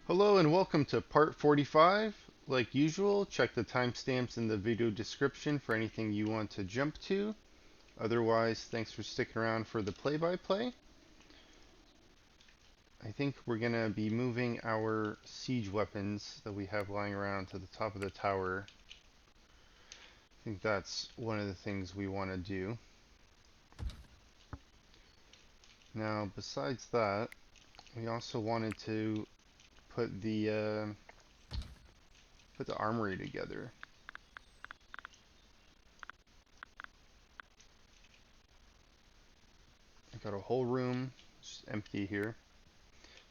Hello and welcome to part 45. Like usual, check the timestamps in the video description for anything you want to jump to. Otherwise, thanks for sticking around for the play-by-play. I think we're going to be moving our siege weapons that we have lying around to the top of the tower. I think that's one of the things we want to do. Now, besides that, we also wanted to put the armory together. I got a whole room just empty here.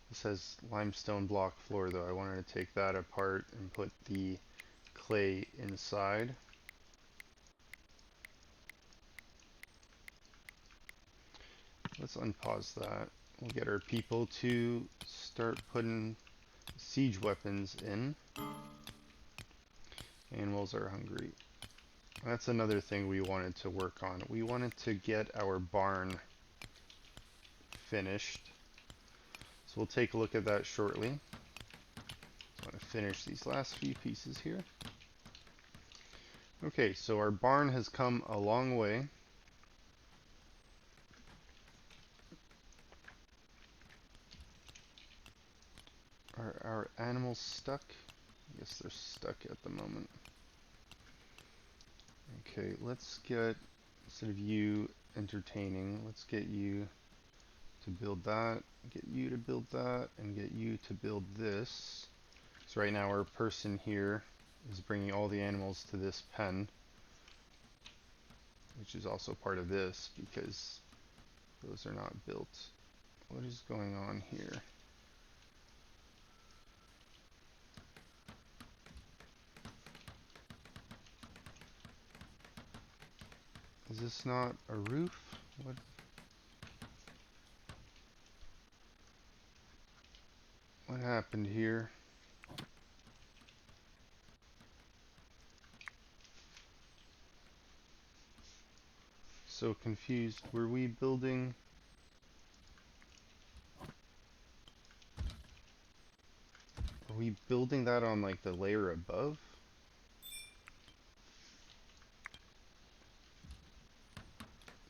This has limestone block floor though. I wanted to take that apart and put the clay inside. Let's unpause that. We'll get our people to start putting siege weapons in. Animals are hungry. That's another thing we wanted to work on. We wanted to get our barn finished. So we'll take a look at that shortly. I want to finish these last few pieces here. Okay, so our barn has come a long way. Are our animals stuck? Yes, they're stuck at the moment. Okay, let's get, instead of you entertaining, let's get you to build that, get you to build that, and get you to build this. So right now our person here is bringing all the animals to this pen, which is also part of this because those are not built. What is going on here? Is this not a roof? What happened here? So confused. Were we building? Are we building that on like the layer above?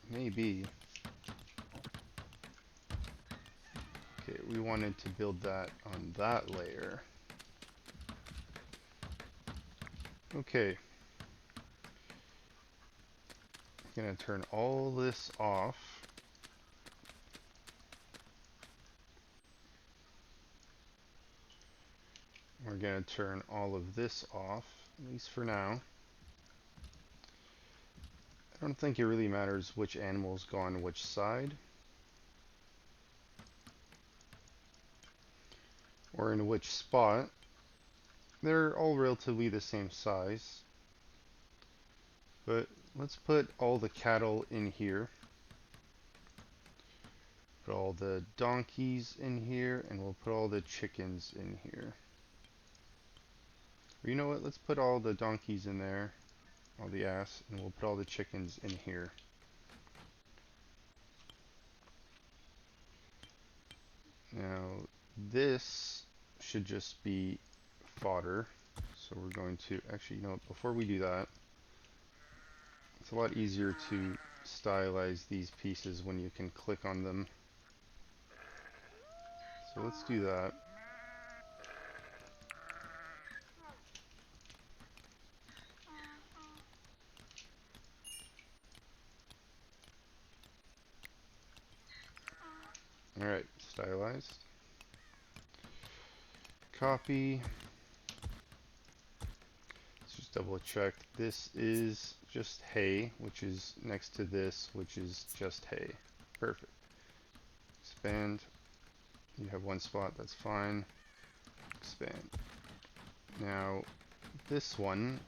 Maybe. Okay, we wanted to build that on that layer. Okay. I'm gonna turn all this off. We're gonna turn all of this off, at least for now. I don't think it really matters which animals go on which side, or in which spot. They're all relatively the same size. But let's put all the cattle in here. Put all the donkeys in here, and we'll put all the chickens in here. Or you know what, let's put all the donkeys in there, all the ass, and we'll put all the chickens in here. Now, this should just be fodder. So we're going to, actually, you know what, before we do that, it's a lot easier to stylize these pieces when you can click on them. So let's do that. Alright, stylized. Copy. Let's just double check. This is just hay, which is next to this, which is just hay. Perfect. Expand. You have one spot, that's fine. Expand. Now, this one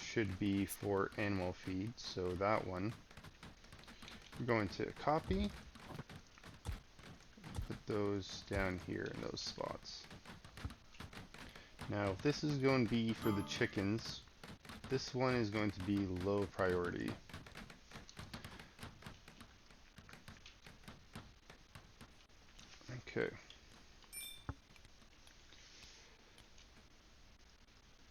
should be for animal feed, so that one. We're going to copy. Put those down here in those spots. Now, if this is going to be for the chickens, this one is going to be low priority. Okay.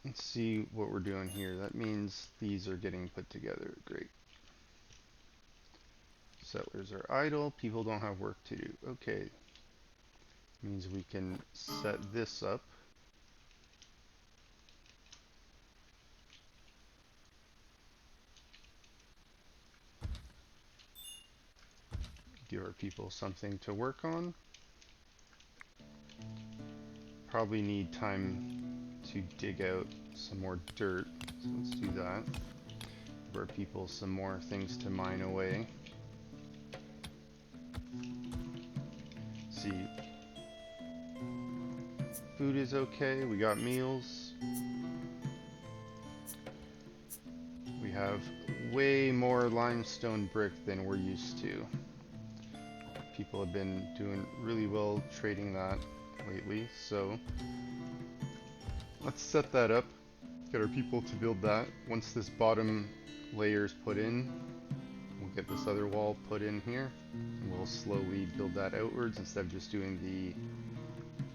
let's see what we're doing here. That means these are getting put together. Great. Settlers are idle. People don't have work to do. Okay. Means we can set this up. Give our people something to work on. Probably need time to dig out some more dirt, so let's do that. Give our people some more things to mine away. See, food is okay, we got meals. We have way more limestone brick than we're used to. People have been doing really well trading that lately, so let's set that up. Get our people to build that. Once this bottom layer is put in, we'll get this other wall put in here, and we'll slowly build that outwards instead of just doing the,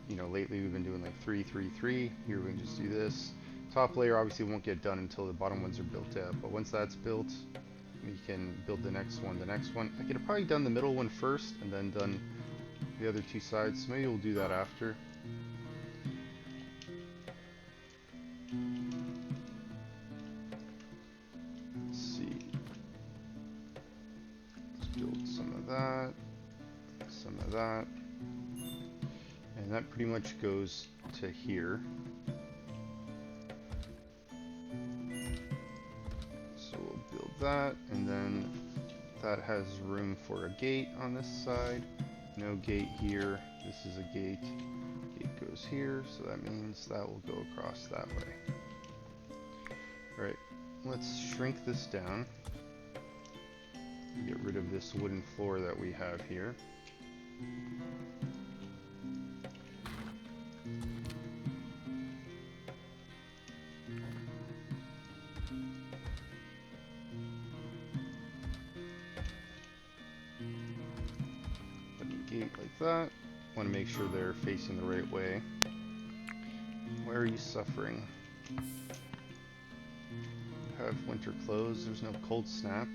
you know, lately we've been doing like 3, 3, 3. Here we can just do this. Top layer obviously won't get done until the bottom ones are built out, but once that's built, we can build the next one. I could have probably done the middle one first and then done the other two sides, so maybe we'll do that after. Let's see. Let's build some of that, and that pretty much goes to here. So we'll build that, and then that has room for a gate on this side. No gate here. This is a gate. Gate goes here, so that means that will go across that way. Alright, let's shrink this down. Get rid of this wooden floor that we have here. Like that. Want to make sure they're facing the right way. Where are you suffering? You have winter clothes. There's no cold snap.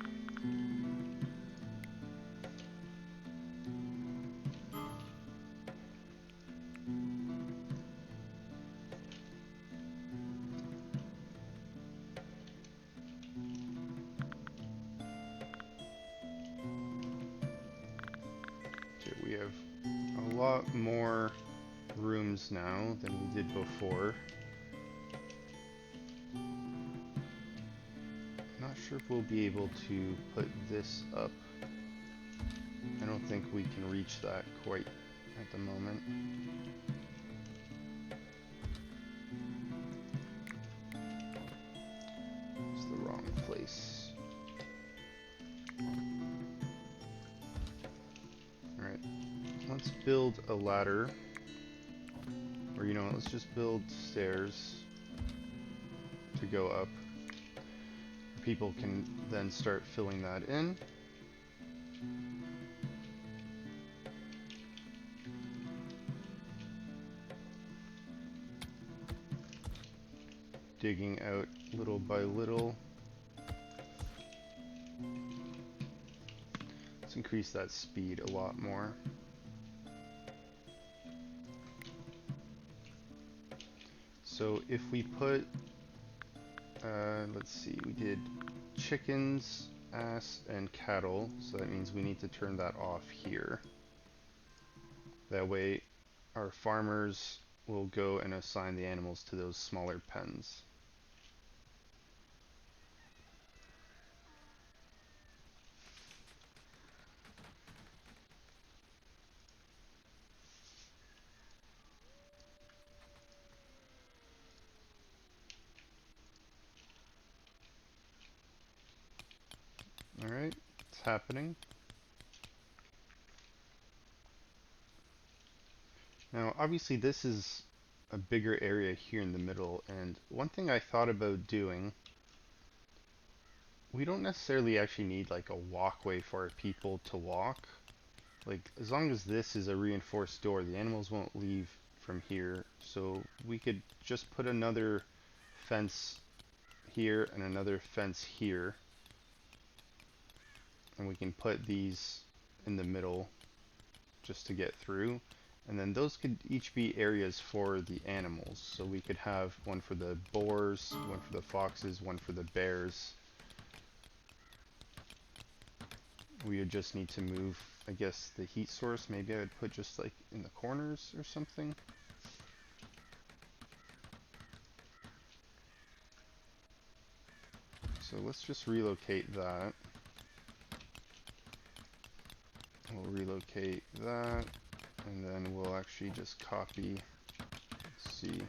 Okay, we have a lot more rooms now than we did before. Not sure if we'll be able to put this up. I don't think we can reach that quite at the moment. It's the wrong place. Alright, let's build a ladder. Or you know what, let's just build stairs to go up. People can then start filling that in. Digging out little by little. Let's increase that speed a lot more. So if we put, let's see, we did chickens, ass, and cattle, so that means we need to turn that off here. That way our farmers will go and assign the animals to those smaller pens. Alright, it's happening. Now, obviously this is a bigger area here in the middle, and one thing I thought about doing, we don't necessarily actually need like a walkway for our people to walk. Like, as long as this is a reinforced door, the animals won't leave from here, so we could just put another fence here and another fence here. And we can put these in the middle just to get through. And then those could each be areas for the animals. So we could have one for the boars, one for the foxes, one for the bears. We would just need to move, I guess, the heat source. Maybe I would put just like in the corners or something. So let's just relocate that. We'll relocate that, and then we'll actually just copy, let's see,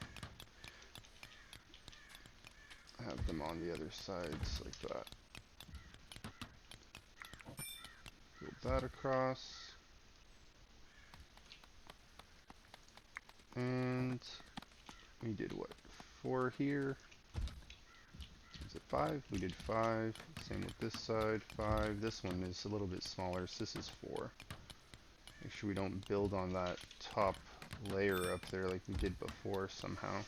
have them on the other sides like that. Build that across. And we did what? 4 here. Is it 5? We did 5. Same with this side, 5. This one is a little bit smaller, so this is 4. Make sure we don't build on that top layer up there like we did before somehow.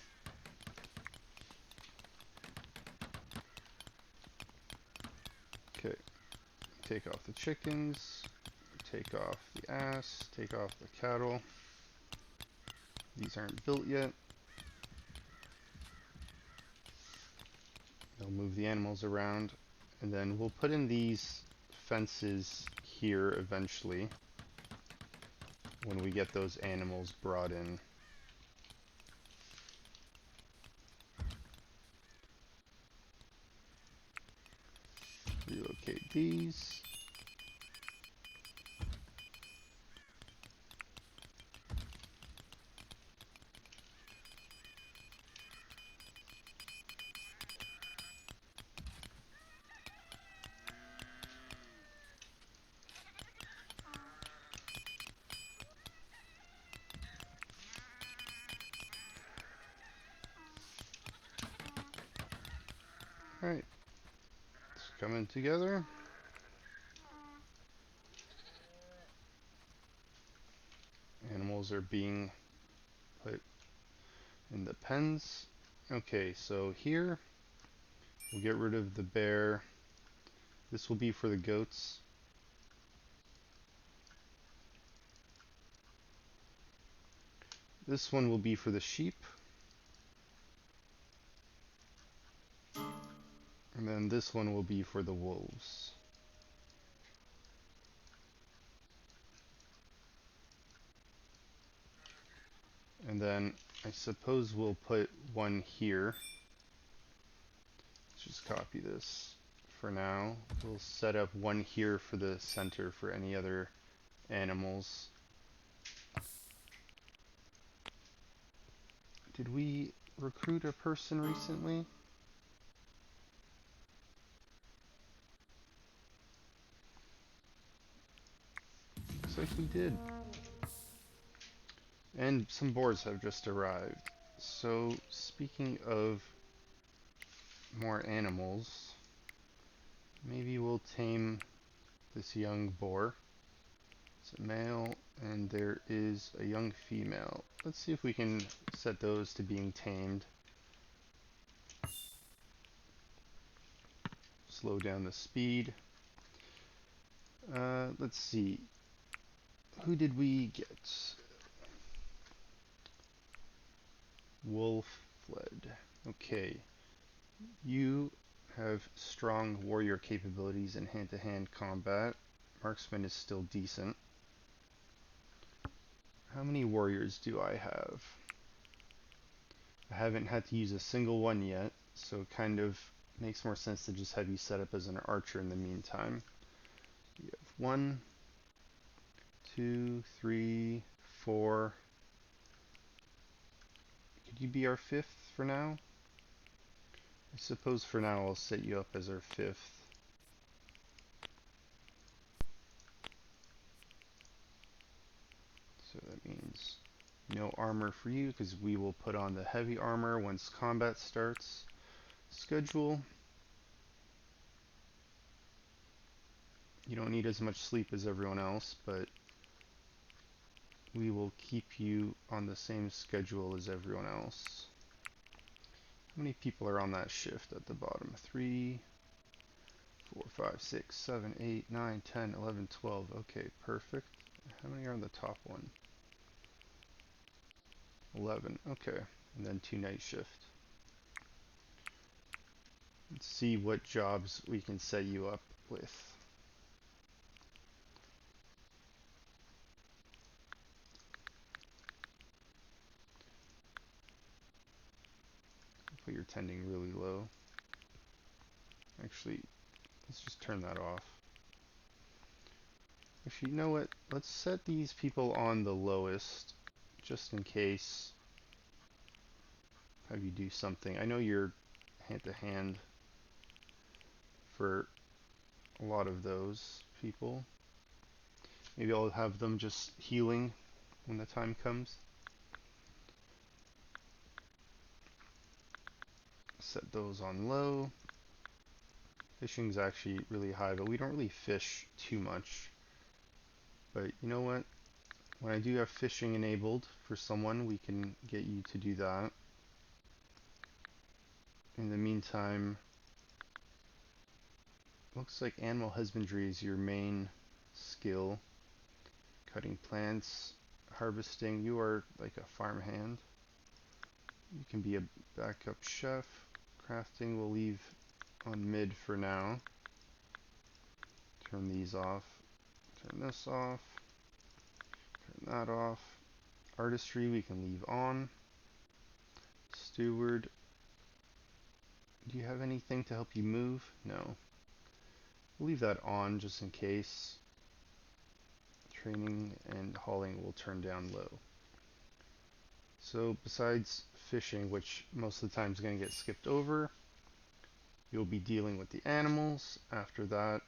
Okay, take off the chickens, take off the ass, take off the cattle. These aren't built yet. They'll move the animals around, and then we'll put in these fences here eventually when we get those animals brought in. Relocate these. Alright, it's coming together. Animals are being put in the pens. Okay, so here we'll get rid of the bear. This will be for the goats. This one will be for the sheep. And then this one will be for the wolves. And then I suppose we'll put one here. Let's just copy this for now. We'll set up one here for the center for any other animals. Did we recruit a person recently? Looks like we did. And some boars have just arrived. So, speaking of more animals, maybe we'll tame this young boar. It's a male, and there is a young female. Let's see if we can set those to being tamed. Slow down the speed. Let's see. Who did we get? Wlfled. Okay. You have strong warrior capabilities in hand-to-hand combat. Marksman is still decent. How many warriors do I have? I haven't had to use a single one yet, so it kind of makes more sense to just have you set up as an archer in the meantime. You have 1, 2, 3, 4. Could you be our 5th for now? I suppose for now I'll set you up as our 5th. So that means no armor for you, because we will put on the heavy armor once combat starts. Schedule. You don't need as much sleep as everyone else, but we will keep you on the same schedule as everyone else. many people are on that shift at the bottom? 3, 4, 5, 6, 7, 8, 9, 10, 11, 12. Okay, perfect. How many are on the top one? 11. Okay, and then 2 night shift. Let's see what jobs we can set you up with. Put your tending really low. Actually, let's just turn that off. Actually, you know what? Let's set these people on the lowest, just in case. Have you do something. I know you're hand-to-hand for a lot of those people. Maybe I'll have them just healing when the time comes. Set those on low. Fishing's actually really high, but we don't really fish too much. But you know what? When I do have fishing enabled for someone, we can get you to do that. In the meantime, looks like animal husbandry is your main skill. Cutting plants, harvesting, you are like a farmhand. You can be a backup chef. Crafting we'll leave on mid for now. Turn these off. Turn this off. Turn that off. Artistry we can leave on. Steward. Do you have anything to help you move? No. We'll leave that on just in case. Training and hauling will turn down low. So besides fishing, which most of the time is going to get skipped over, you'll be dealing with the animals. After that,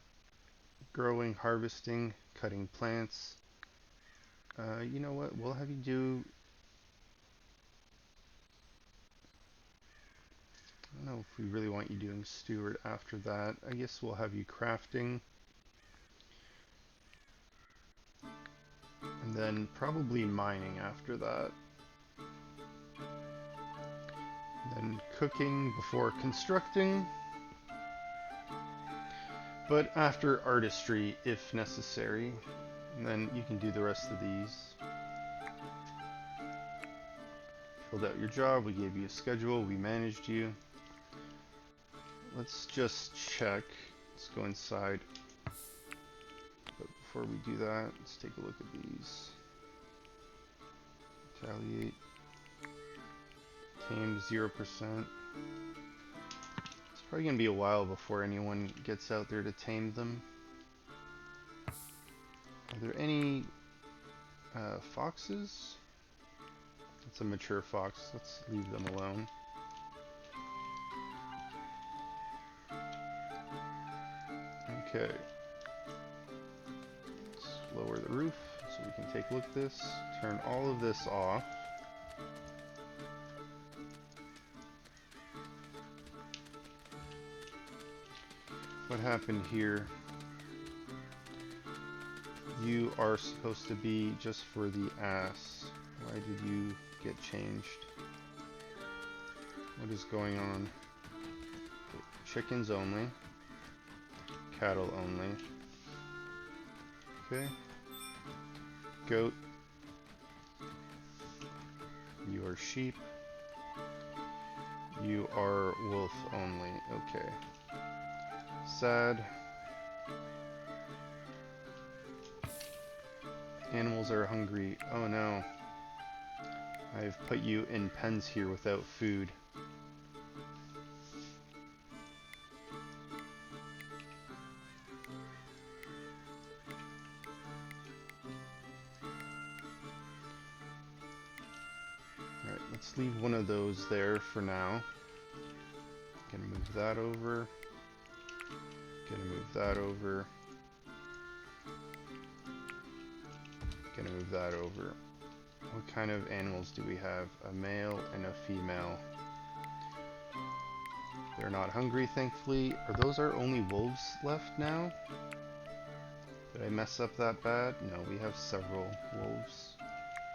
growing, harvesting, cutting plants. You know what? We'll have you do... I don't know if we really want you doing steward after that. I guess we'll have you crafting. And then probably mining after that. Then cooking before constructing. But after artistry, if necessary. And then you can do the rest of these. Filled out your job, we gave you a schedule, we managed you. Let's just check. Let's go inside. But before we do that, let's take a look at these. Retaliate. Tame 0%. It's probably going to be a while before anyone gets out there to tame them. Are there any foxes? It's a mature fox. Let's leave them alone. Okay. Let's lower the roof so we can take a look at this. Turn all of this off. What happened here? You are supposed to be just for the ass. Why did you get changed? What is going on? Chickens only. Cattle only. Okay. Goat. You are sheep. You are wolf only. Okay. Sad. Animals are hungry. Oh no. I've put you in pens here without food. Alright, let's leave one of those there for now. Gonna move that over. Gonna move that over. Gonna move that over. What kind of animals do we have? A male and a female. They're not hungry, thankfully. Are those our only wolves left now? Did I mess up that bad? No, we have several wolves.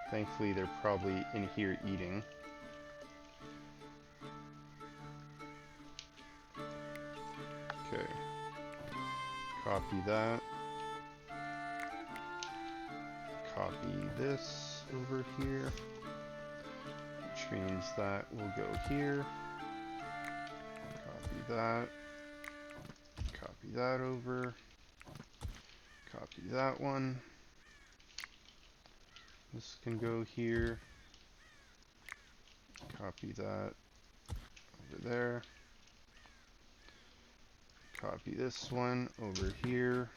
Thankfully, they're probably in here eating. Copy that. Copy this over here, which means that will go here. Copy that. Copy that over. Copy that one. This can go here. Copy that over there. Copy this one over here.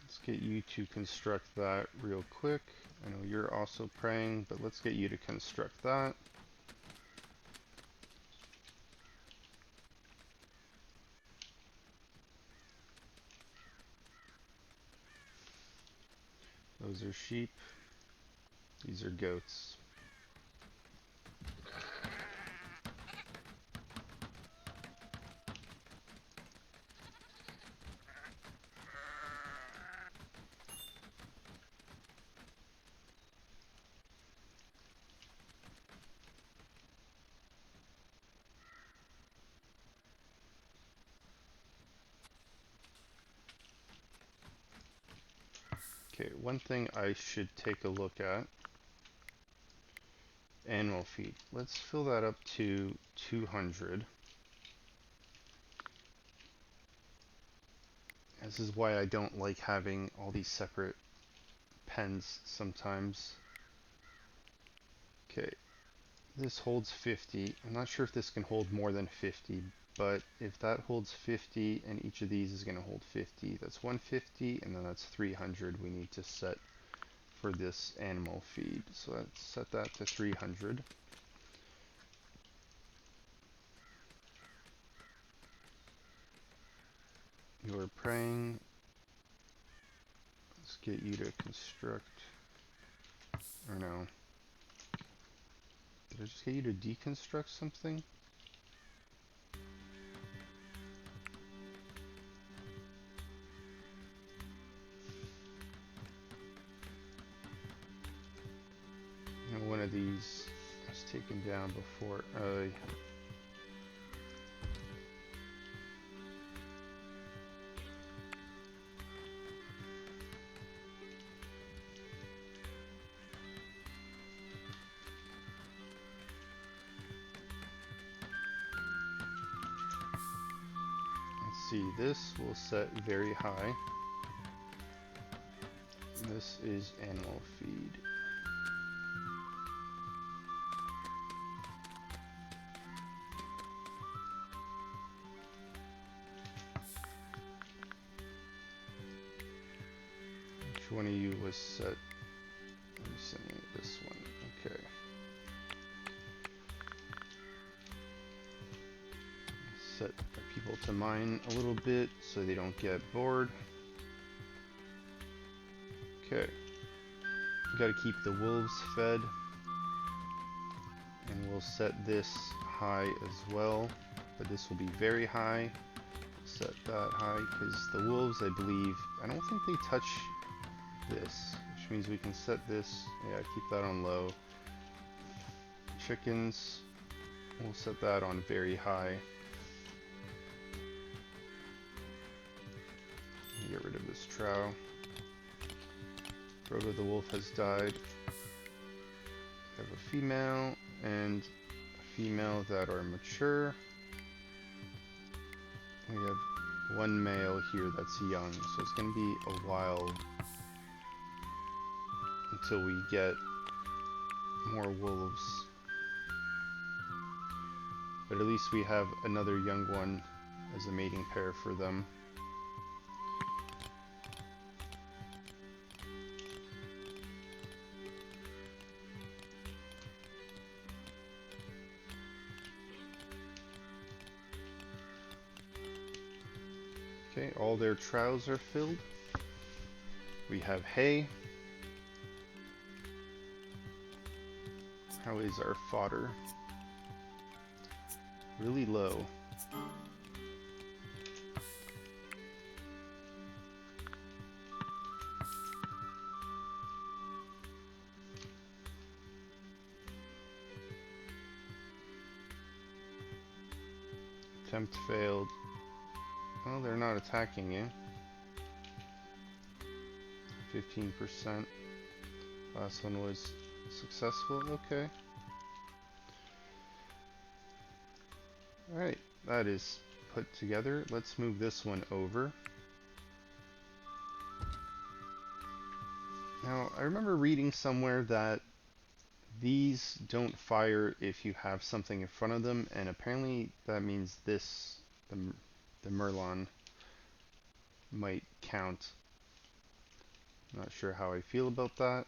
Let's get you to construct that real quick. I know you're also praying, but let's get you to construct that. Those are sheep. These are goats. Okay, one thing I should take a look at. Animal feed. Let's fill that up to 200. This is why I don't like having all these separate pens sometimes. Okay, this holds 50. I'm not sure if this can hold more than 50, but if that holds 50 and each of these is going to hold 50, that's 150, and then that's 300 we need to set for this animal feed. So let's set that to 300. You're praying. Let's get you to construct. Or no. Did I just get you to deconstruct something? No, one of these was taken down before. See, this will set very high. This is animal feed. Which one of you was set? I'm saying this one. Okay. Set people to mine a little bit so they don't get bored. Okay. We gotta keep the wolves fed. And we'll set this high as well. But this will be very high. Set that high because the wolves, I believe, I don't think they touch this, which means we can set this, yeah, keep that on low. Chickens, we'll set that on very high. Get rid of this trow. Frodo the wolf has died. We have a female and a female that are mature. We have one male here that's young, so it's going to be a while until we get more wolves. But at least we have another young one as a mating pair for them. Okay, all their troughs are filled. We have hay. How is our fodder? Really low. Attempt failed. Oh, they're not attacking you. 15%. Last one was successful. Okay. Alright, that is put together. Let's move this one over. Now, I remember reading somewhere that these don't fire if you have something in front of them, and apparently that means this, the Merlon, might count. Not sure how I feel about that.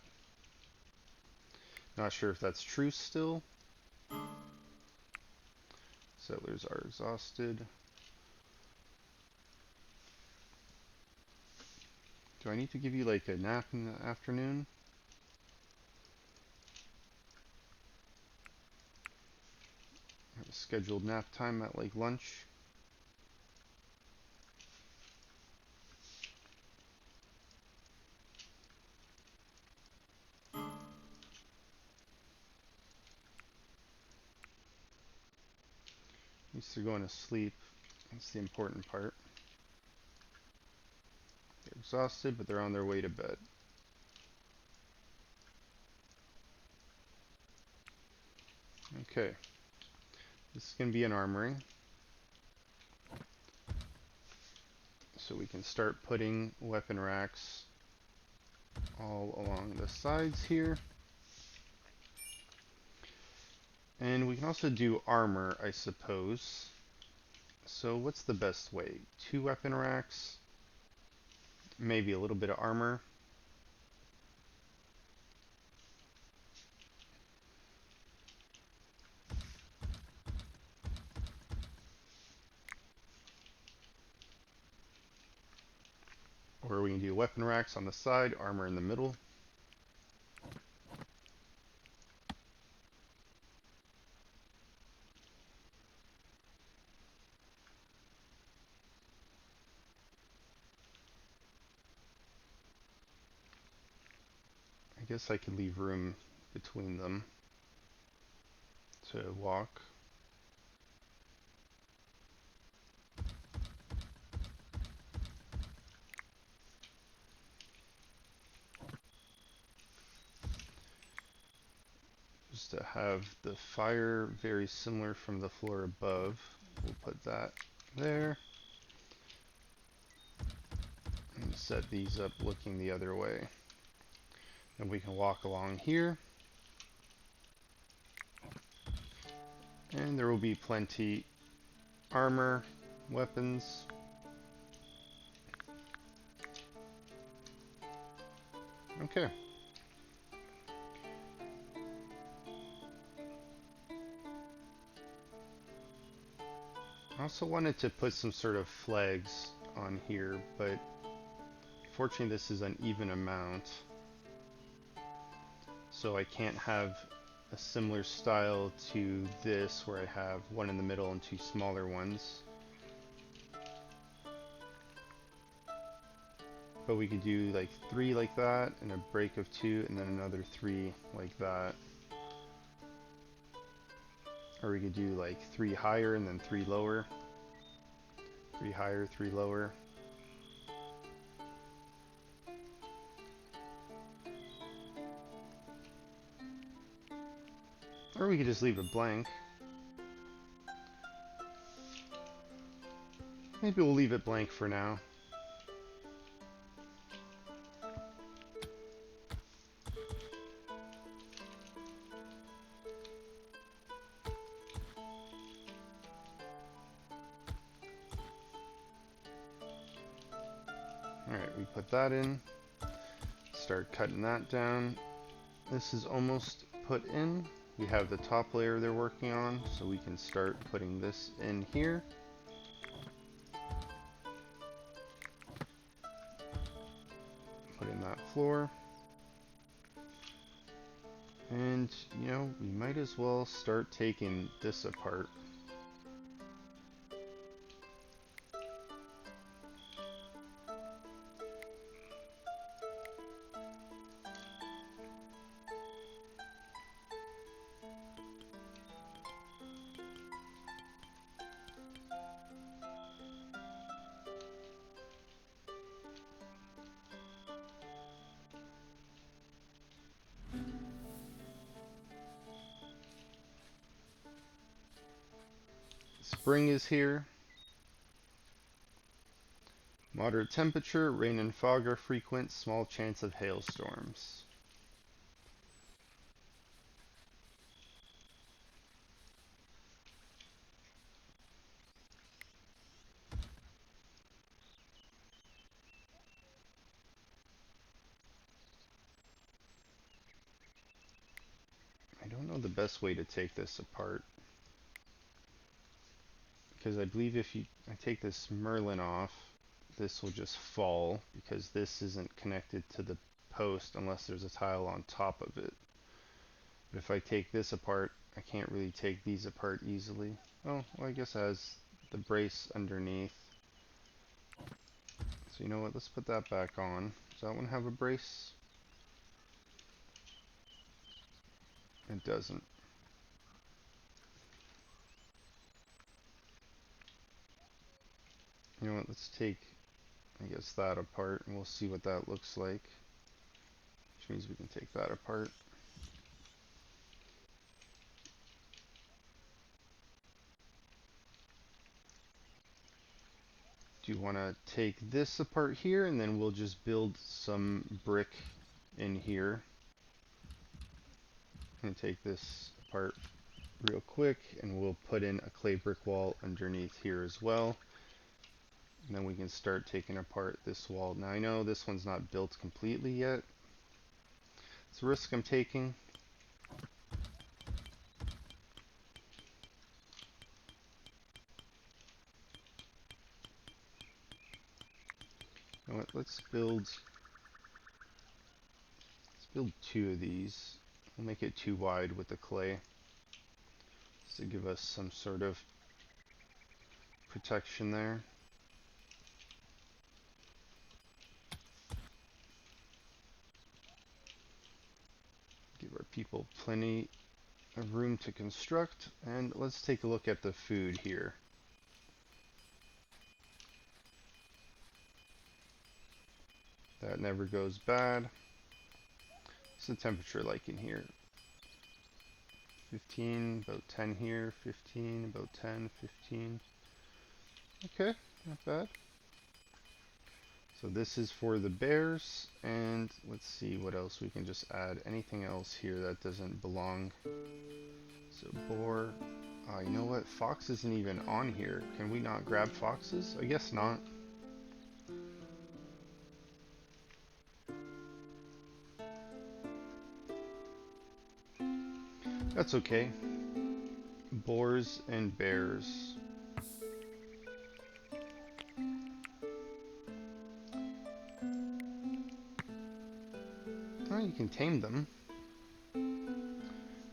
Not sure if that's true still. Settlers are exhausted. Do I need to give you like a nap in the afternoon? I have a scheduled nap time at like lunch. At least they're going to sleep. That's the important part. They're exhausted, but they're on their way to bed. Okay. This is going to be an armory. So we can start putting weapon racks all along the sides here. And we can also do armor, I suppose. So what's the best way? 2 weapon racks, maybe a little bit of armor. Or we can do weapon racks on the side, armor in the middle. I guess I could leave room between them to walk. Just to have the fire very similar from the floor above. We'll put that there. And set these up looking the other way. And we can walk along here. And there will be plenty armor, weapons. Okay. I also wanted to put some sort of flags on here, but unfortunately this is an even amount. So I can't have a similar style to this where I have one in the middle and 2 smaller ones. But we could do like 3 like that and a break of 2 and then another 3 like that. Or we could do like 3 higher and then 3 lower. 3 higher, 3 lower. Or we could just leave it blank. Maybe we'll leave it blank for now. Alright, we put that in. Start cutting that down. This is almost put in. We have the top layer they're working on, so we can start putting this in here. Put in that floor. And, you know, we might as well start taking this apart. spring is here. Moderate temperature, rain and fog are frequent, small chance of hailstorms. I don't know the best way to take this apart, because I believe if I take this Merlin off, this will just fall, because this isn't connected to the post unless there's a tile on top of it. But if I take this apart, I can't really take these apart easily. Oh, well, I guess it has the brace underneath. So you know what, let's put that back on. Does that one have a brace? It doesn't. You know what, let's take, I guess, that apart, and we'll see what that looks like. Which means we can take that apart. Do you want to take this apart here, and then we'll just build some brick in here. I'm going to take this apart real quick, and we'll put in a clay brick wall underneath here as well. And then we can start taking apart this wall. Now I know this one's not built completely yet. It's a risk I'm taking. You know what, let's build 2 of these. We'll make it too wide with the clay, just to give us some sort of protection there. Give our people plenty of room to construct, and let's take a look at the food here. That never goes bad. What's the temperature like in here? 15, about 10 here, 15, about 10, 15. Okay, not bad. So this is for the bears, and let's see what else we can just add. Anything else here that doesn't belong. So boar. You know what? Fox isn't even on here. Can we not grab foxes? I guess not. That's okay. Boars and bears. Oh, you can tame them.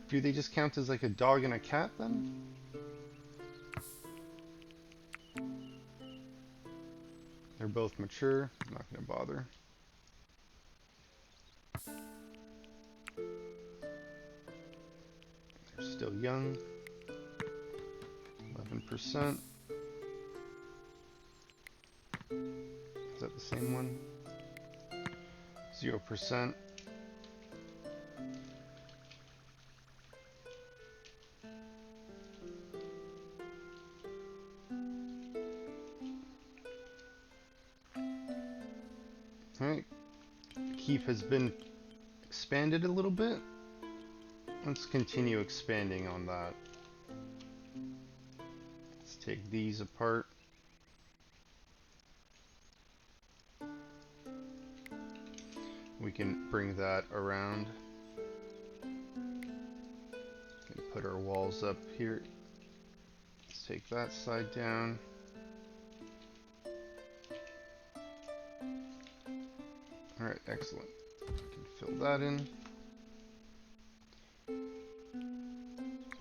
Do they just count as like a dog and a cat then? They're both mature. I'm not going to bother. They're still young. 11%. Is that the same one? 0%. Alright. The keep has been expanded a little bit. Let's continue expanding on that. Let's take these apart. We can bring that around. We can put our walls up here. Let's take that side down. Alright, excellent. We can fill that in.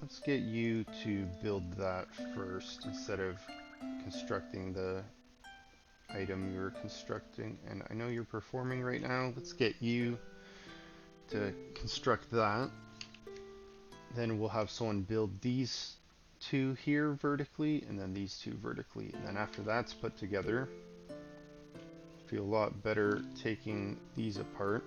Let's get you to build that first instead of constructing the item you're constructing. And I know you're performing right now. Let's get you to construct that. Then we'll have someone build these 2 here vertically, and then these 2 vertically. And then after that's put together, feel a lot better taking these apart.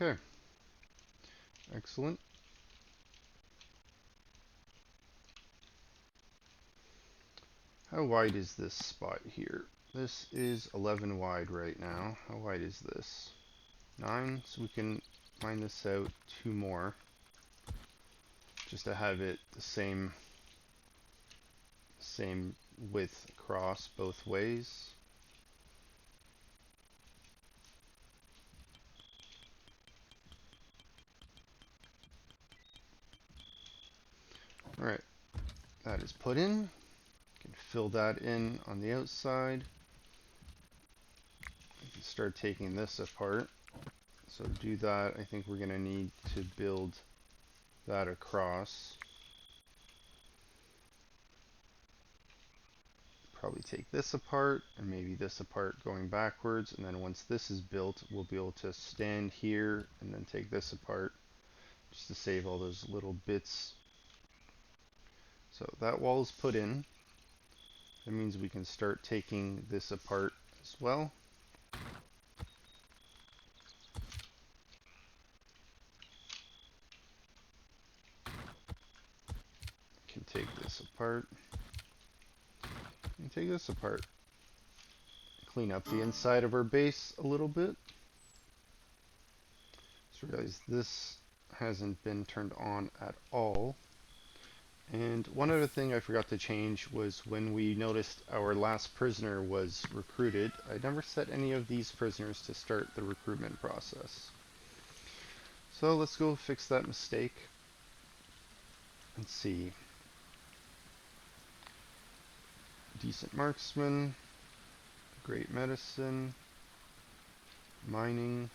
Okay, excellent. How wide is this spot here? This is 11 wide right now. How wide is this? 9, so we can line this out 2 more, just to have it the same width across both ways. Alright, that is put in. You can fill that in on the outside. You can start taking this apart. So to do that, I think we're going to need to build that across. Probably take this apart and maybe this apart going backwards, and then once this is built, we'll be able to stand here and then take this apart just to save all those little bits. So that wall is put in. That means we can start taking this apart as well. Can take this apart and take this apart. Clean up the inside of our base a little bit. Just realize this hasn't been turned on at all. And one other thing I forgot to change was when we noticed our last prisoner was recruited, I never set any of these prisoners to start the recruitment process. So let's go fix that mistake. Let's see. Decent marksman, great medicine, mining.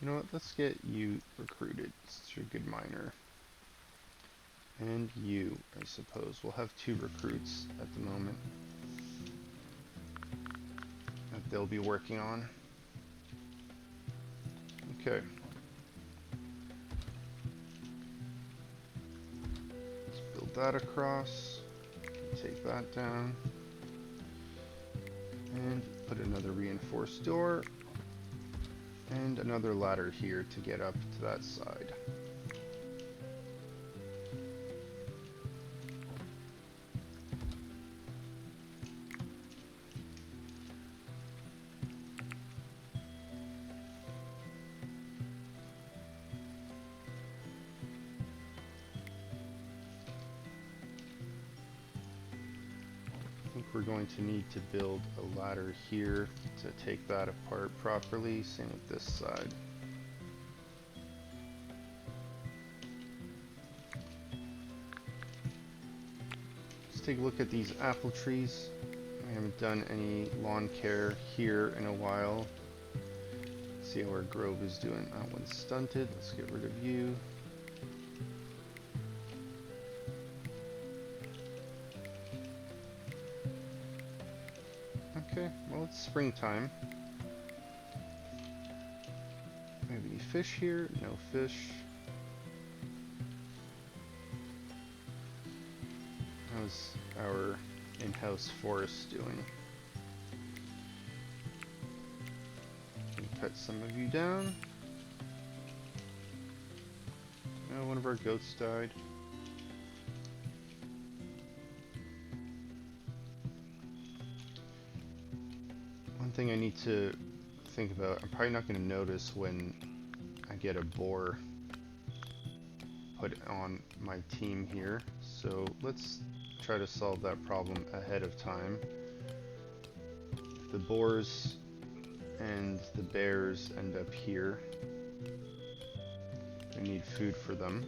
You know what, let's get you recruited since you're a good miner. And you, I suppose. We'll have 2 recruits at the moment that they'll be working on. Okay. Let's build that across. Take that down. And put another reinforced door. And another ladder here to get up to that side. We're going to need to build a ladder here to take that apart properly. Same with this side. Let's take a look at these apple trees. I haven't done any lawn care here in a while. See how our grove is doing. That one's stunted. Let's get rid of you. Okay, well, it's springtime. We have any fish here? No fish. How's our in-house forest doing? Can cut some of you down. Oh, one of our goats died. One thing I need to think about, I'm probably not going to notice when I get a boar put on my team here, so let's try to solve that problem ahead of time. If the boars and the bears end up here, I need food for them.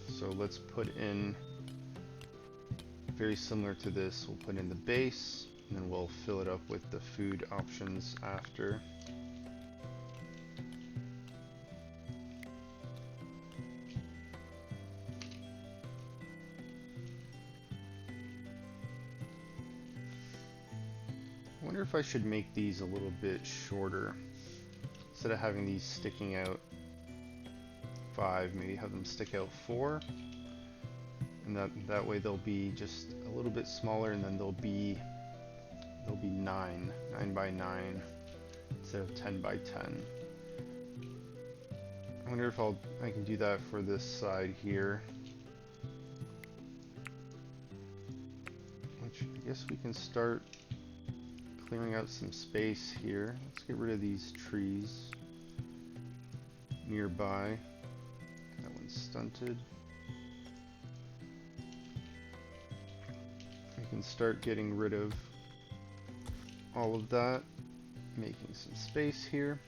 So let's put in, very similar to this, we'll put in the base, and then we'll fill it up with the food options after. I wonder if I should make these a little bit shorter. Instead of having these sticking out 5, maybe have them stick out 4. And that way they'll be just a little bit smaller, and then they'll be There'll be 9 by 9 instead of 10 by 10. I wonder if I can do that for this side here. Which I guess we can start clearing out some space here. Let's get rid of these trees nearby. That one's stunted. We can start getting rid of all of that, making some space here.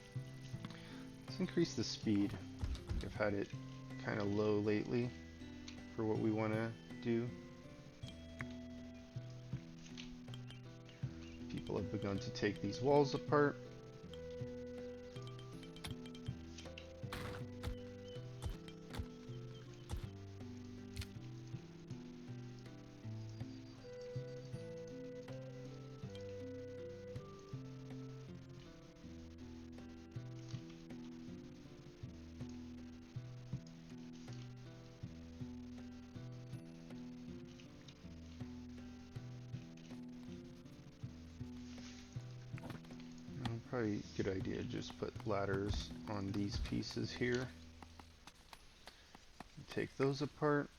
Let's increase the speed. I've had it kind of low lately for what we want to do. People have begun to take these walls apart. Probably a good idea to just put ladders on these pieces here. Take those apart.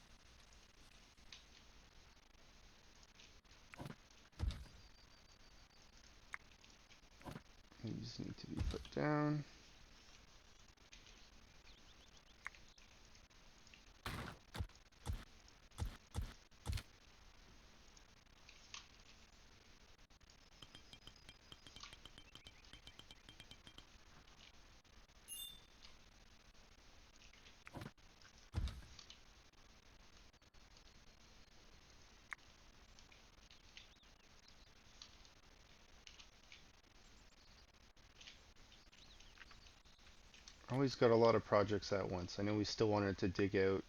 These need to be put down. Always got a lot of projects at once. I know we still wanted to dig out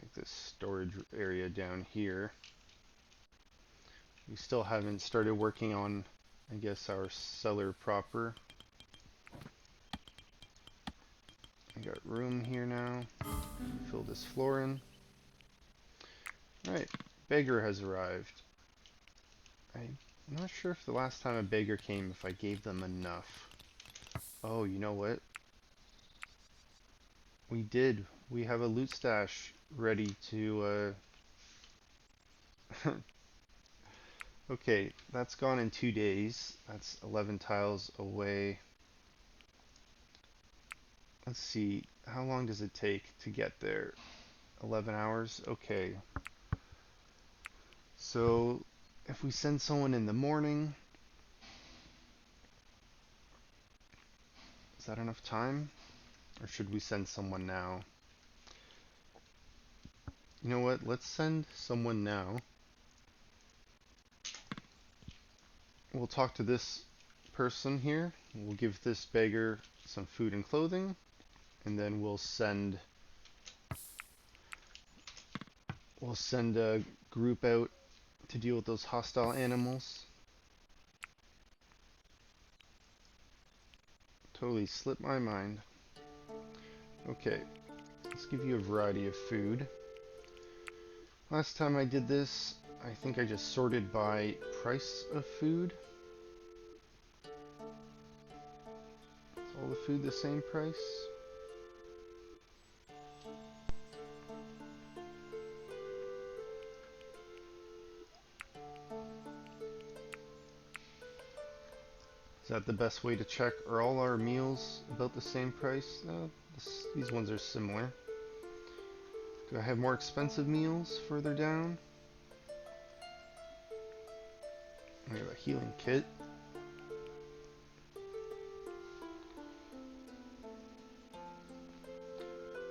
like this storage area down here. We still haven't started working on, I guess, our cellar proper. I got room here now. Fill this floor in. Alright, beggar has arrived. I'm not sure if the last time a beggar came, if I gave them enough. Oh, you know what? We did. We have a loot stash ready to, Okay, that's gone in 2 days. That's 11 tiles away. Let's see, how long does it take to get there? 11 hours? Okay. So, if we send someone in the morning, is that enough time? Or should we send someone now? You know what, let's send someone now. We'll talk to this person here. We'll give this beggar some food and clothing. And then we'll send a group out to deal with those hostile animals. Totally slipped my mind. Okay, let's give you a variety of food. Last time I did this, I think I just sorted by price of food. Is all the food the same price? Is that the best way to check? Are all our meals about the same price? No, these ones are similar. Do I have more expensive meals further down? I have a healing kit.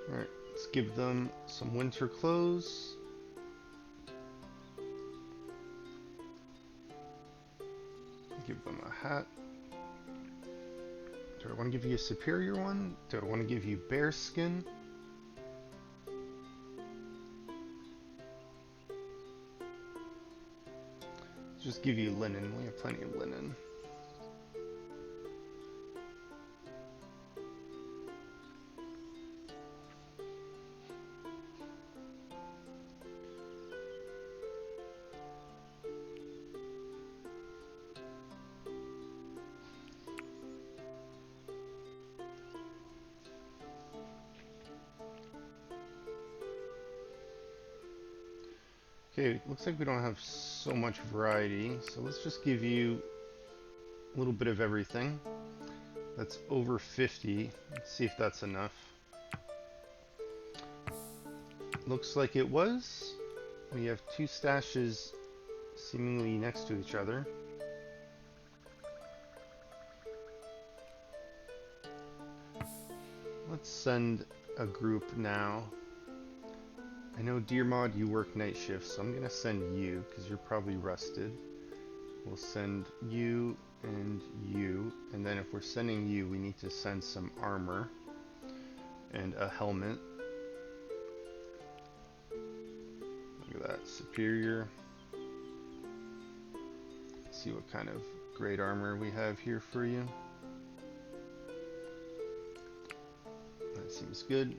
Alright, let's give them some winter clothes. Give them a hat. Do I want to give you a superior one? Do I want to give you bear skin? Just give you linen. We have plenty of linen. Okay, looks like we don't have so much variety, so let's just give you a little bit of everything. That's over 50. Let's see if that's enough. Looks like it was. We have two stashes seemingly next to each other. Let's send a group now. I know Deermod, you work night shifts, so I'm gonna send you because you're probably rested. We'll send you, and then if we're sending you, we need to send some armor and a helmet. Look at that, superior. Let's see what kind of great armor we have here for you. That seems good.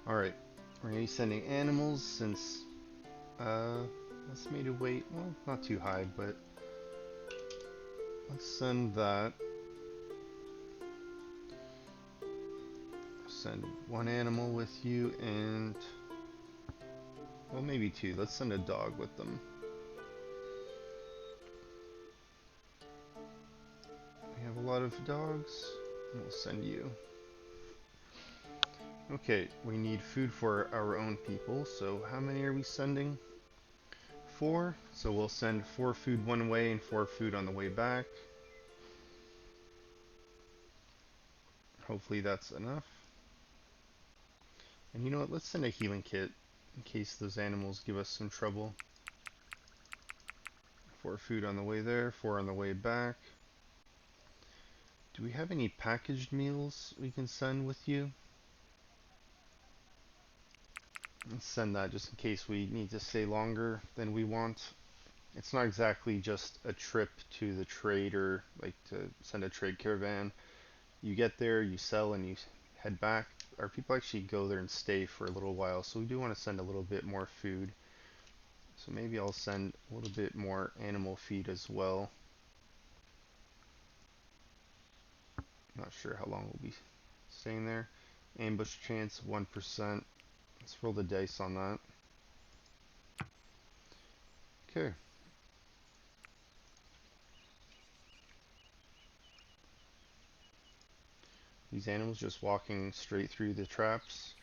Alright, we're going to be sending animals since estimated weight, well, not too high, but let's send that. Send one animal with you and, well, maybe two. Let's send a dog with them. We have a lot of dogs. We'll send you. Okay, we need food for our own people, so how many are we sending? 4, so we'll send 4 food one way and 4 food on the way back. Hopefully that's enough. And you know what, let's send a healing kit in case those animals give us some trouble. 4 food on the way there, 4 on the way back. Do we have any packaged meals we can send with you? Let's send that just in case we need to stay longer than we want. It's not exactly just a trip to the trader, like to send a trade caravan. You get there, you sell, and you head back. Our people actually go there and stay for a little while, so we do want to send a little bit more food. So maybe I'll send a little bit more animal feed as well. Not sure how long we'll be staying there. Ambush chance 1%. Let's roll the dice on that. Okay. These animals just walking straight through the traps.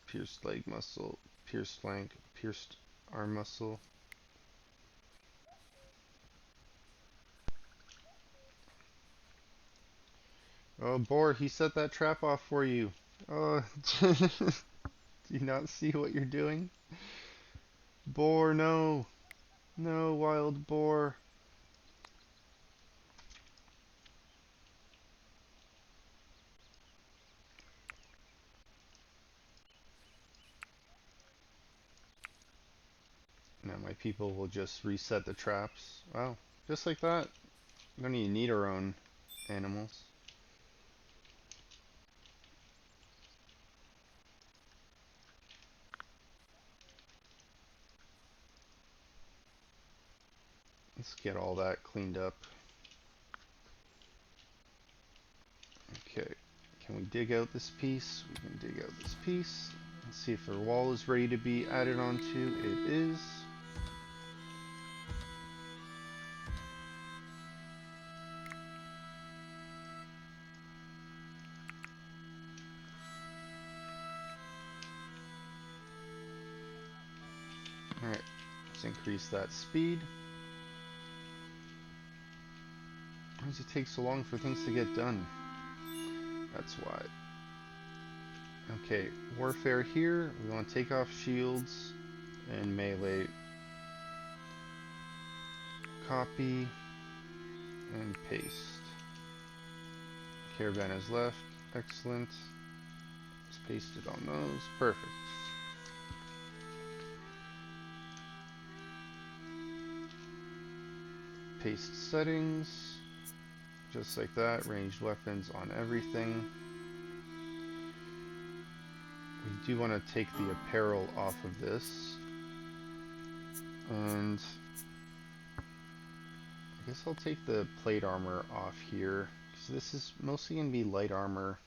Pierced leg muscle, pierced flank, pierced arm muscle. Oh, boar, he set that trap off for you. Oh, do you not see what you're doing? Boar, no. No, wild boar. Now my people will just reset the traps. Wow, just like that. We don't even need our own animals. Let's get all that cleaned up. Okay, can we dig out this piece? We can dig out this piece. Let's see if our wall is ready to be added onto. It is. Alright, let's increase that speed. Why does it take so long for things to get done? That's why. Okay, warfare here. We want to take off shields and melee. Copy and paste. Caravan is left. Excellent. Let's paste it on those. Perfect. Paste settings. Just like that. Ranged weapons on everything. We do want to take the apparel off of this. And I guess I'll take the plate armor off here, because this is mostly going to be light armor.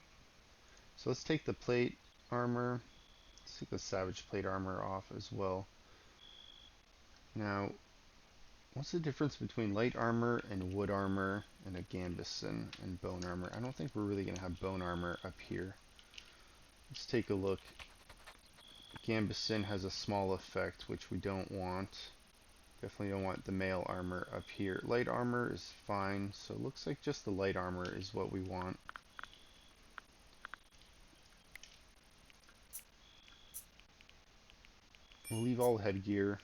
So let's take the plate armor. Let's take the savage plate armor off as well. Now, what's the difference between light armor and wood armor and a gambeson and bone armor? I don't think we're really going to have bone armor up here. Let's take a look. Gambeson has a small effect, which we don't want. Definitely don't want the mail armor up here. Light armor is fine, so it looks like just the light armor is what we want. We'll leave all headgear,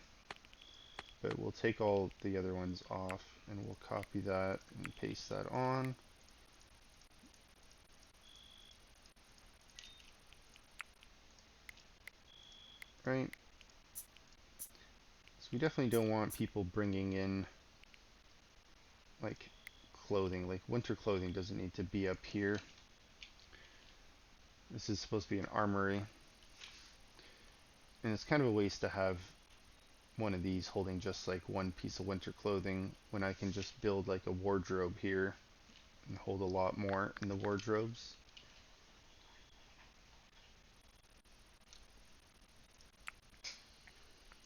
but we'll take all the other ones off, and we'll copy that and paste that on. Right? So we definitely don't want people bringing in like clothing. Like winter clothing doesn't need to be up here. This is supposed to be an armory. And it's kind of a waste to have one of these holding just like one piece of winter clothing when I can just build like a wardrobe here and hold a lot more in the wardrobes.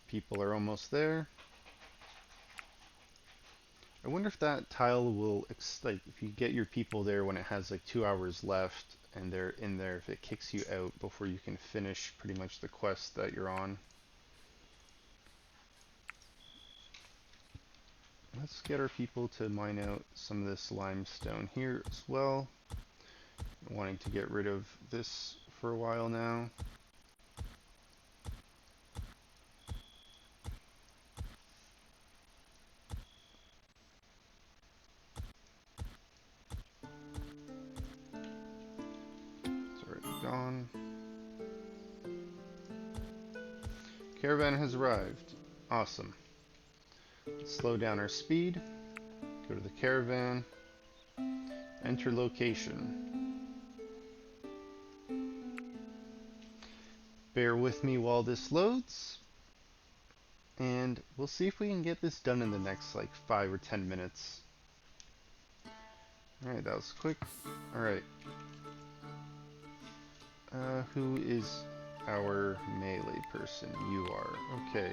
People are almost there. I wonder if that tile will, like if you get your people there when it has like 2 hours left and they're in there, if it kicks you out before you can finish pretty much the quest that you're on. Let's get our people to mine out some of this limestone here as well. I'm wanting to get rid of this for a while now. It's already gone. Caravan has arrived. Awesome. Let's slow down our speed. Go to the caravan. Enter location. Bear with me while this loads. And we'll see if we can get this done in the next like 5 or 10 minutes. Alright, that was quick. Alright. Who is our melee person? You are. Okay.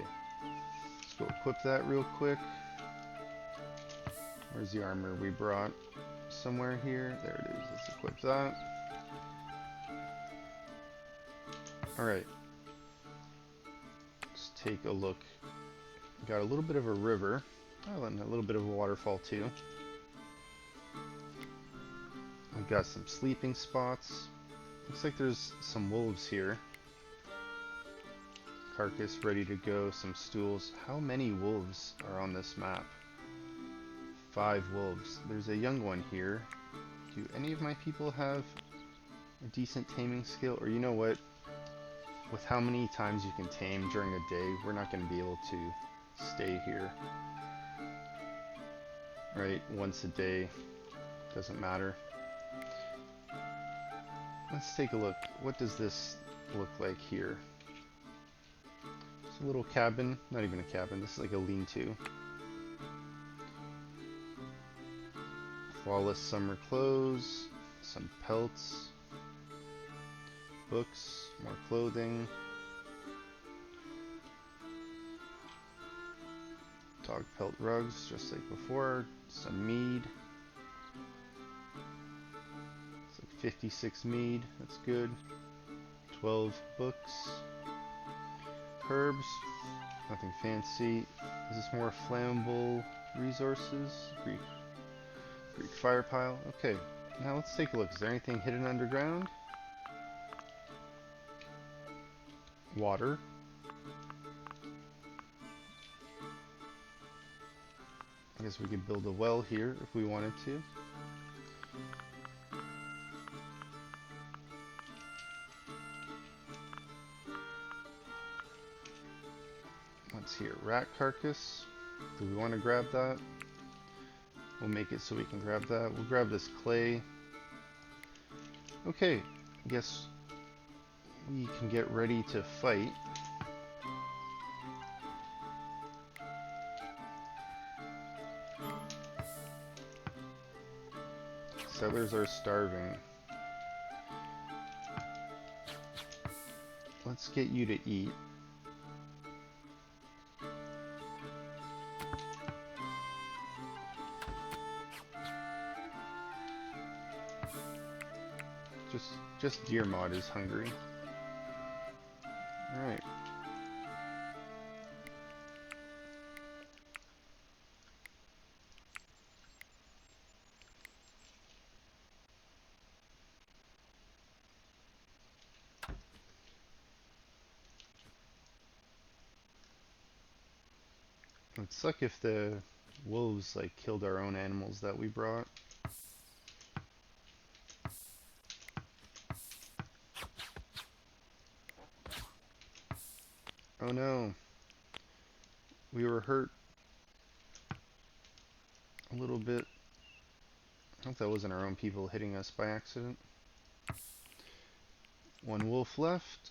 Let's go equip that real quick. Where's the armor we brought? Somewhere here. There it is. Let's equip that. Alright. Let's take a look. Got a little bit of a river. Oh, and a little bit of a waterfall too. We've got some sleeping spots. Looks like there's some wolves here. Carcass ready to go. Some stools. How many wolves are on this map? 5 wolves. There's a young one here. Do any of my people have a decent taming skill? Or you know what? With how many times you can tame during a day, we're not going to be able to stay here. Right? Once a day. Doesn't matter. Let's take a look. What does this look like here? It's a little cabin. Not even a cabin. This is like a lean-to. Flawless summer clothes. Some pelts. Books. More clothing. Dog pelt rugs, just like before. Some mead. 56 mead, that's good. 12 books. Herbs, nothing fancy. Is this more flammable resources? Greek fire pile. Okay, now let's take a look. Is there anything hidden underground? Water. I guess we could build a well here if we wanted to. Here, rat carcass. Do we want to grab that? We'll make it so we can grab that. We'll grab this clay. Okay, I guess we can get ready to fight. Settlers are starving. let's get you to eat. Just Deer Mod is hungry. Alright. It'd suck if the wolves like killed our own animals that we brought. Oh no. We were hurt a little bit. I hope that wasn't our own people hitting us by accident. One wolf left.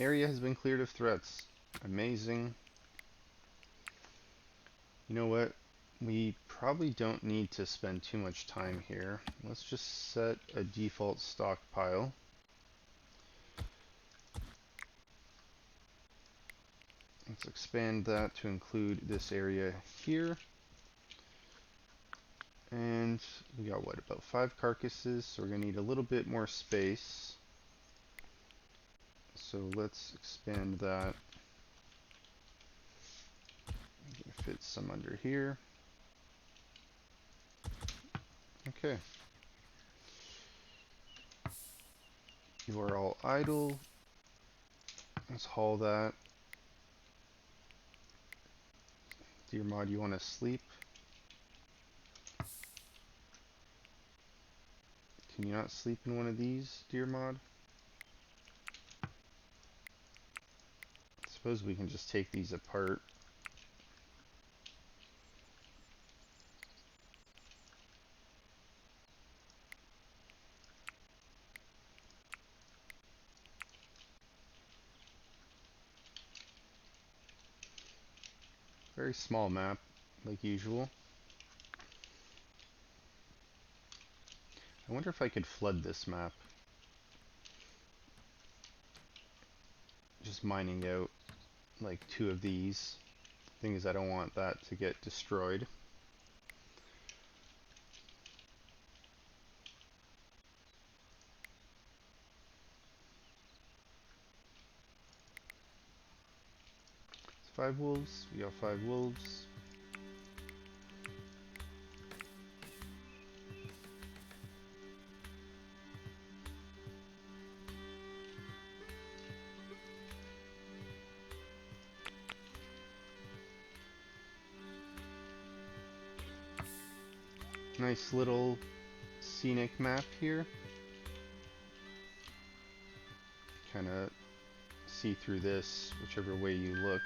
Area has been cleared of threats. Amazing. You know what? We probably don't need to spend too much time here. Let's just set a default stockpile. Let's expand that to include this area here. And we got what, about 5 carcasses, so we're going to need a little bit more space. So let's expand that. I'm going to fit some under here. Okay. You are all idle. Let's haul that. Dear Mod, you want to sleep? Can you not sleep in one of these, Dear Mod? I suppose we can just take these apart. Very small map, like usual. I wonder if I could flood this map. Just mining out like 2 of these. Thing is, I don't want that to get destroyed. It's 5 wolves. We got 5 wolves. Nice little scenic map here. Kind of see through this whichever way you look.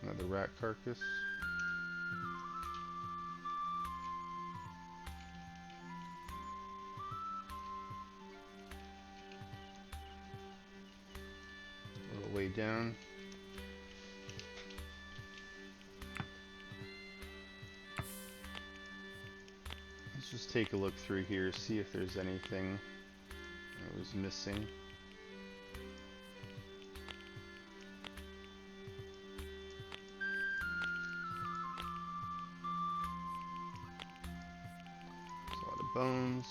Another rat carcass. A little way down. Let's just take a look through here, see if there's anything that was missing. There's a lot of bones.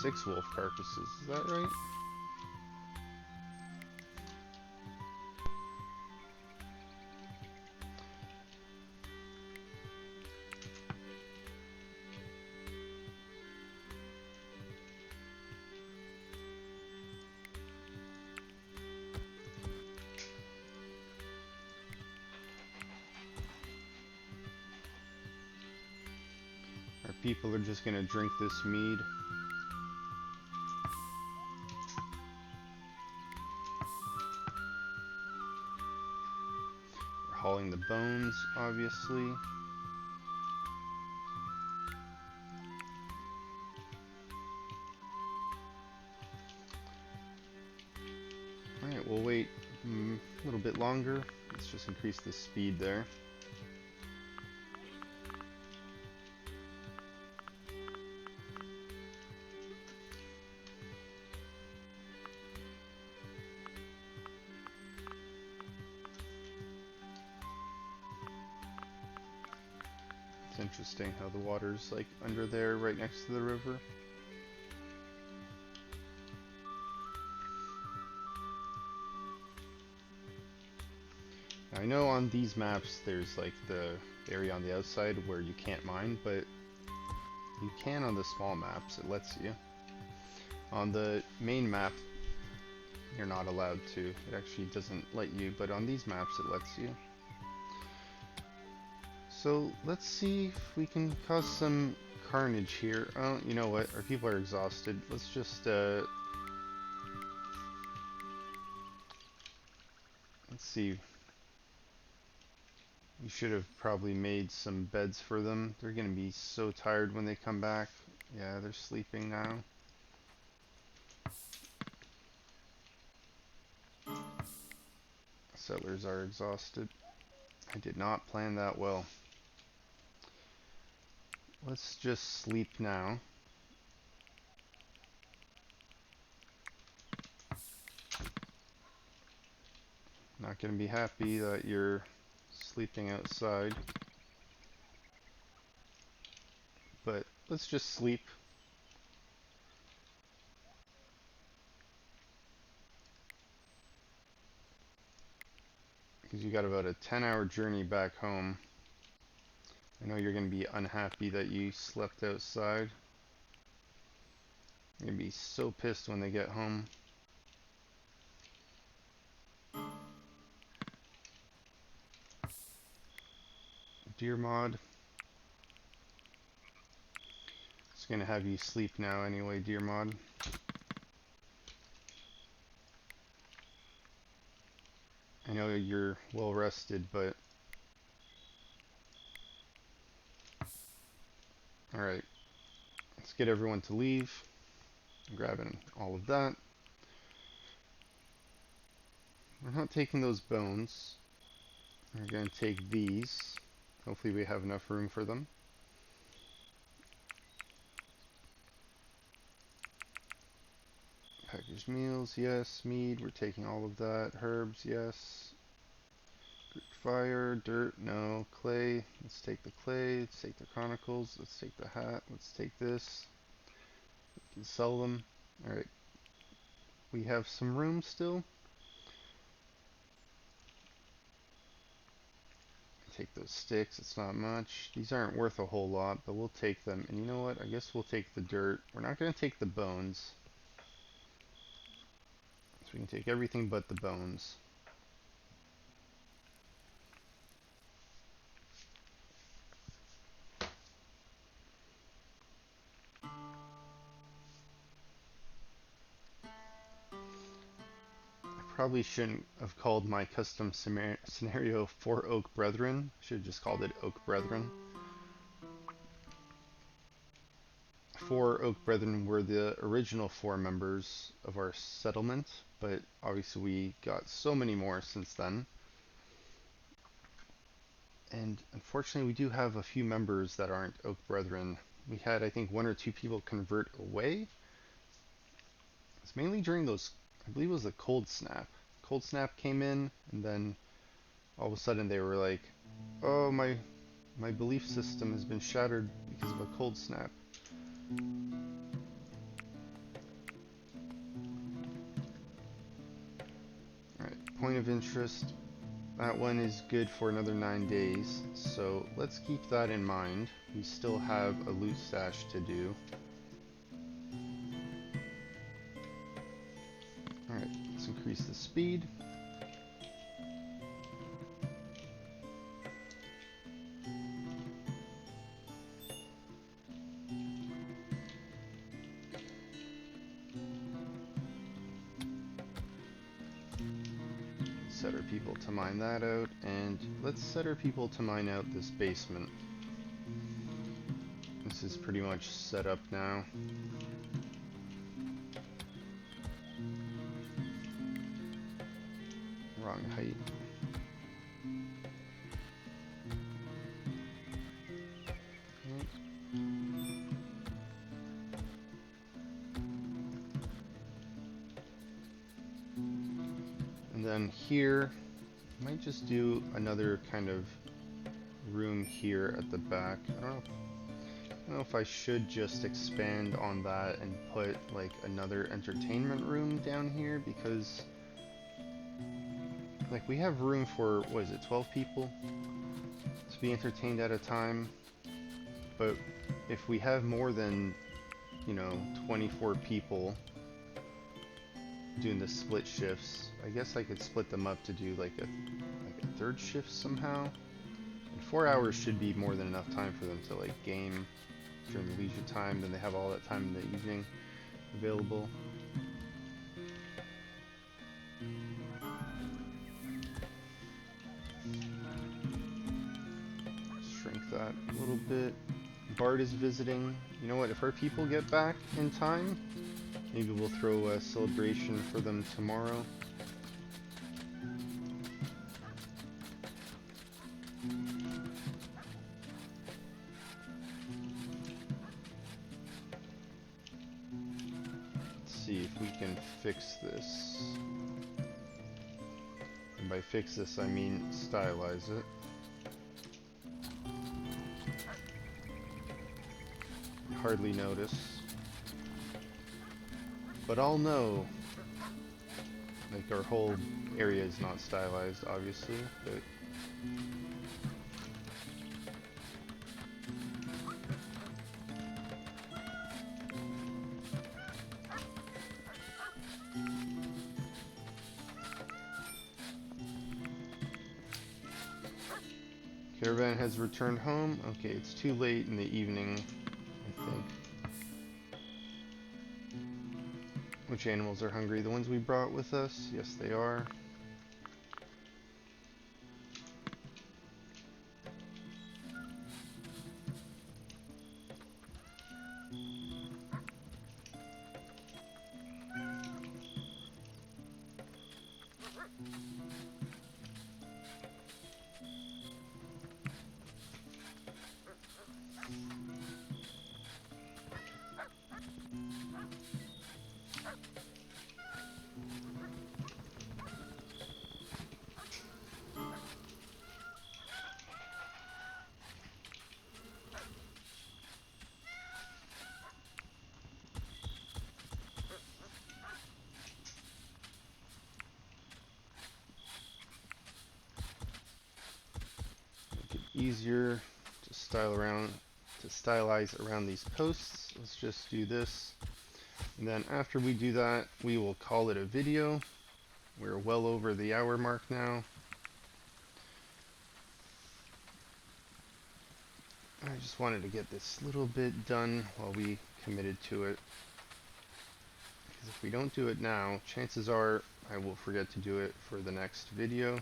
6 wolf carcasses, is that right? Our people are just gonna drink this mead. We're hauling the bones, obviously. Alright, we'll wait a little bit longer. Let's just increase the speed there. It's interesting how the water's like under there right next to the river. I know on these maps there's like the area on the outside where you can't mine, but you can on the small maps, it lets you. On the main map, you're not allowed to. It actually doesn't let you, but on these maps it lets you. So let's see if we can cause some carnage here. Oh, you know what? Our people are exhausted. Let's just, let's see. We should have probably made some beds for them. They're gonna be so tired when they come back. Yeah, they're sleeping now. Settlers are exhausted. I did not plan that well. Let's just sleep now. Not gonna be happy that you're sleeping outside. But let's just sleep. Because you got about a 10-hour journey back home. I know you're going to be unhappy that you slept outside. You're going to be so pissed when they get home. Dear mod. It's going to have you sleep now anyway, dear mod. I know you're well rested, but... Alright. Let's get everyone to leave. I'm grabbing all of that. We're not taking those bones. We're going to take these. Hopefully we have enough room for them. Packaged meals, yes. Mead, we're taking all of that. Herbs, yes. Fire, dirt, no. Clay, let's take the clay. Let's take the chronicles. Let's take the hat. Let's take this. We can sell them. Alright. We have some room still. Take those sticks. It's not much. These aren't worth a whole lot, but we'll take them. And you know what? I guess we'll take the dirt. We're not going to take the bones. So we can take everything but the bones. Probably shouldn't have called my custom scenario 4 Oak Brethren. Should have just called it Oak Brethren. 4 Oak Brethren were the original 4 members of our settlement, but obviously we got so many more since then. And unfortunately we do have a few members that aren't Oak Brethren. We had, I think, 1 or 2 people convert away. It's mainly during those, I believe it was a cold snap. Cold snap came in, and then all of a sudden they were like, oh, my belief system has been shattered because of a cold snap. Alright, point of interest. That one is good for another 9 days, so let's keep that in mind. We still have a loot stash to do. Alright, let's increase the speed. Set our people to mine that out, and let's set our people to mine out this basement. This is pretty much set up now. wrong height. And then here, I might just do another kind of room here at the back. I don't know if I should just expand on that and put like another entertainment room down here, because like we have room for, what is it, 12 people to be entertained at a time. But if we have more than, you know, 24 people doing the split shifts, I guess I could split them up to do like a third shift somehow. And 4 hours should be more than enough time for them to like game during leisure time. Then they have all that time in the evening available. Shrink that a little bit. Bart is visiting. You know what, if our people get back in time, maybe we'll throw a celebration for them tomorrow. Let's see if we can fix this. And by fix this, I mean stylize it. Hardly notice. But I'll know. Like, our whole area is not stylized, obviously, but caravan has returned home. Okay, it's too late in the evening, I think. Which animals are hungry? The ones we brought with us? Yes, they are. Easier to stylize around these posts. Let's just do this, and then after we do that, we will call it a video. We're well over the hour mark now. I just wanted to get this little bit done while we committed to it, because if we don't do it now, chances are I will forget to do it for the next video.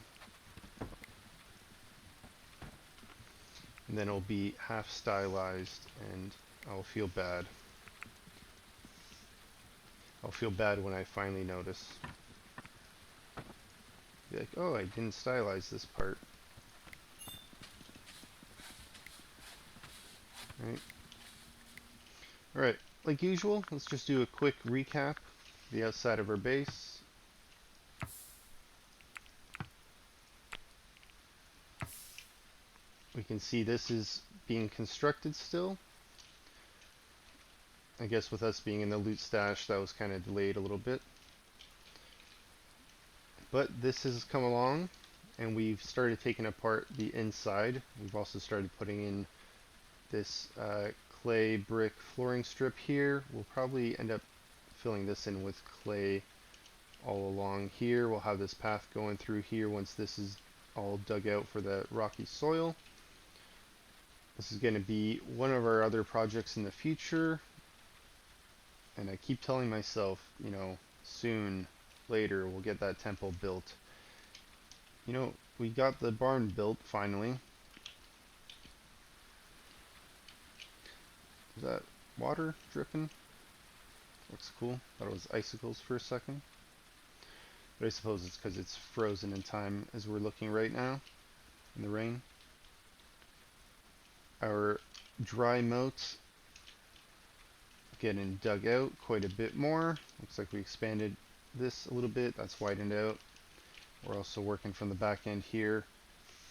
And then it'll be half stylized, and I'll feel bad. I'll feel bad when I finally notice. Be like, oh, I didn't stylize this part. Right. Alright, like usual, let's just do a quick recap. The outside of our base. We can see this is being constructed still. I guess with us being in the loot stash, that was kind of delayed a little bit. But this has come along, and we've started taking apart the inside. We've also started putting in this clay brick flooring strip here. We'll probably end up filling this in with clay all along here. We'll have this path going through here once this is all dug out for the rocky soil. This is going to be one of our other projects in the future, and I keep telling myself, you know, soon, later, we'll get that temple built. You know, we got the barn built finally. Is that water dripping? Looks cool. Thought it was icicles for a second. But I suppose it's because it's frozen in time as we're looking right now in the rain. Our dry moat getting dug out quite a bit more. Looks like we expanded this a little bit. That's widened out. We're also working from the back end here.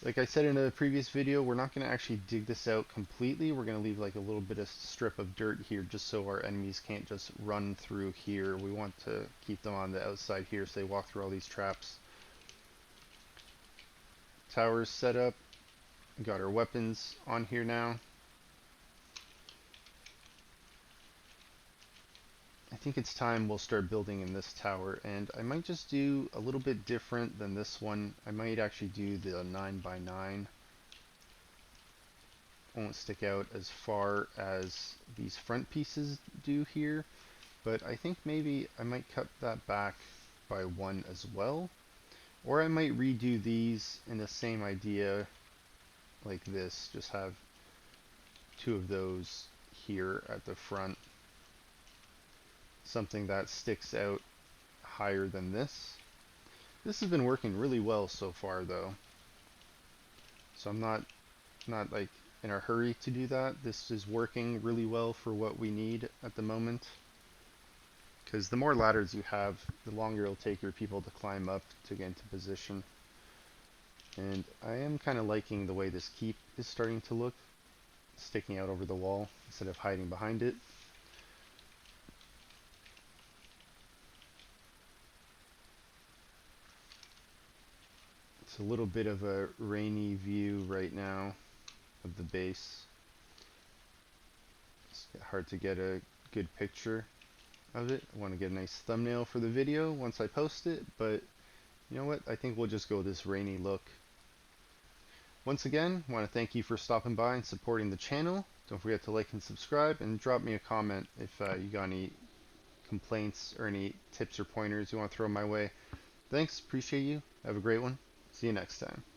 Like I said in a previous video, we're not going to actually dig this out completely. We're going to leave like a little bit of strip of dirt here just so our enemies can't just run through here. We want to keep them on the outside here so they walk through all these traps. Towers set up. We got our weapons on here now. I think it's time we'll start building in this tower, and I might just do a little bit different than this one. I might actually do the 9x9. Won't stick out as far as these front pieces do here, but I think maybe I might cut that back by 1 as well, or I might redo these in the same idea like this, just have 2 of those here at the front, something that sticks out higher than this. This has been working really well so far though, so I'm not like in a hurry to do that. This is working really well for what we need at the moment, because the more ladders you have, the longer it'll take your people to climb up to get into position. And I am kind of liking the way this keep is starting to look, sticking out over the wall instead of hiding behind it. It's a little bit of a rainy view right now of the base. It's hard to get a good picture of it. I want to get a nice thumbnail for the video once I post it, but you know what? I think we'll just go this rainy look. Once again, I want to thank you for stopping by and supporting the channel. Don't forget to like and subscribe, and drop me a comment if you got any complaints or any tips or pointers you want to throw my way. Thanks, appreciate you. Have a great one. See you next time.